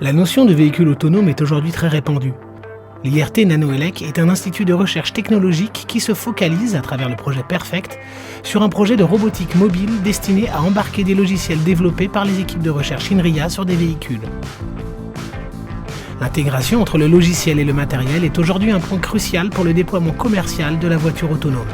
La notion de véhicule autonome est aujourd'hui très répandue. L'IRT Nanoelec est un institut de recherche technologique qui se focalise, à travers le projet Perfect, sur un projet de robotique mobile destiné à embarquer des logiciels développés par les équipes de recherche INRIA sur des véhicules. L'intégration entre le logiciel et le matériel est aujourd'hui un point crucial pour le déploiement commercial de la voiture autonome.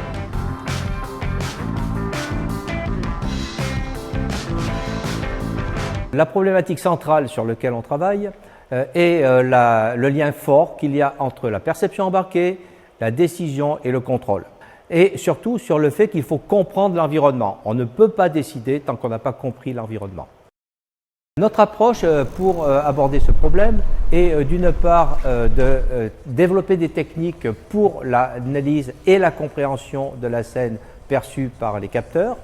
La problématique centrale sur laquelle on travaille est le lien fort qu'il y a entre la perception embarquée, la décision et le contrôle. Et surtout sur le fait qu'il faut comprendre l'environnement. On ne peut pas décider tant qu'on n'a pas compris l'environnement. Notre approche pour aborder ce problème est d'une part de développer des techniques pour l'analyse et la compréhension de la scène perçue par les capteurs,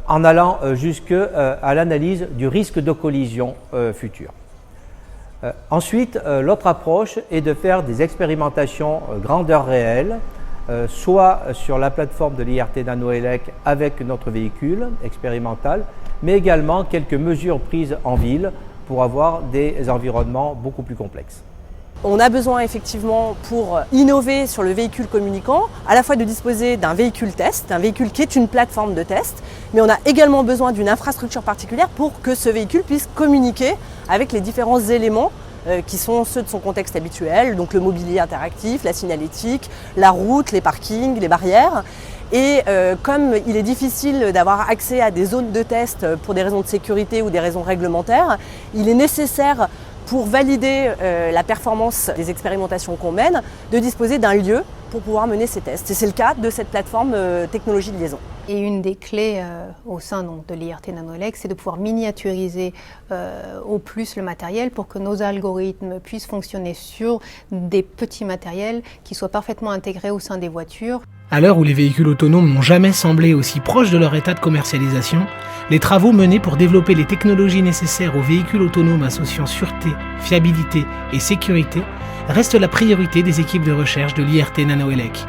en allant jusqu'à l'analyse du risque de collision future. Ensuite, l'autre approche est de faire des expérimentations grandeur réelle, soit sur la plateforme de l'IRT Nanoelec avec notre véhicule expérimental, mais également quelques mesures prises en ville pour avoir des environnements beaucoup plus complexes. On a besoin effectivement pour innover sur le véhicule communicant, à la fois de disposer d'un véhicule test, un véhicule qui est une plateforme de test, mais on a également besoin d'une infrastructure particulière pour que ce véhicule puisse communiquer avec les différents éléments qui sont ceux de son contexte habituel, donc le mobilier interactif, la signalétique, la route, les parkings, les barrières. Et comme il est difficile d'avoir accès à des zones de test pour des raisons de sécurité ou des raisons réglementaires, il est nécessaire pour valider la performance des expérimentations qu'on mène, de disposer d'un lieu pour pouvoir mener ces tests. Et c'est le cas de cette plateforme technologie de liaison. Et une des clés au sein de l'IRT Nanoelec, c'est de pouvoir miniaturiser au plus le matériel pour que nos algorithmes puissent fonctionner sur des petits matériels qui soient parfaitement intégrés au sein des voitures. À l'heure où les véhicules autonomes n'ont jamais semblé aussi proches de leur état de commercialisation, les travaux menés pour développer les technologies nécessaires aux véhicules autonomes associant sûreté, fiabilité et sécurité restent la priorité des équipes de recherche de l'IRT Nanoelec.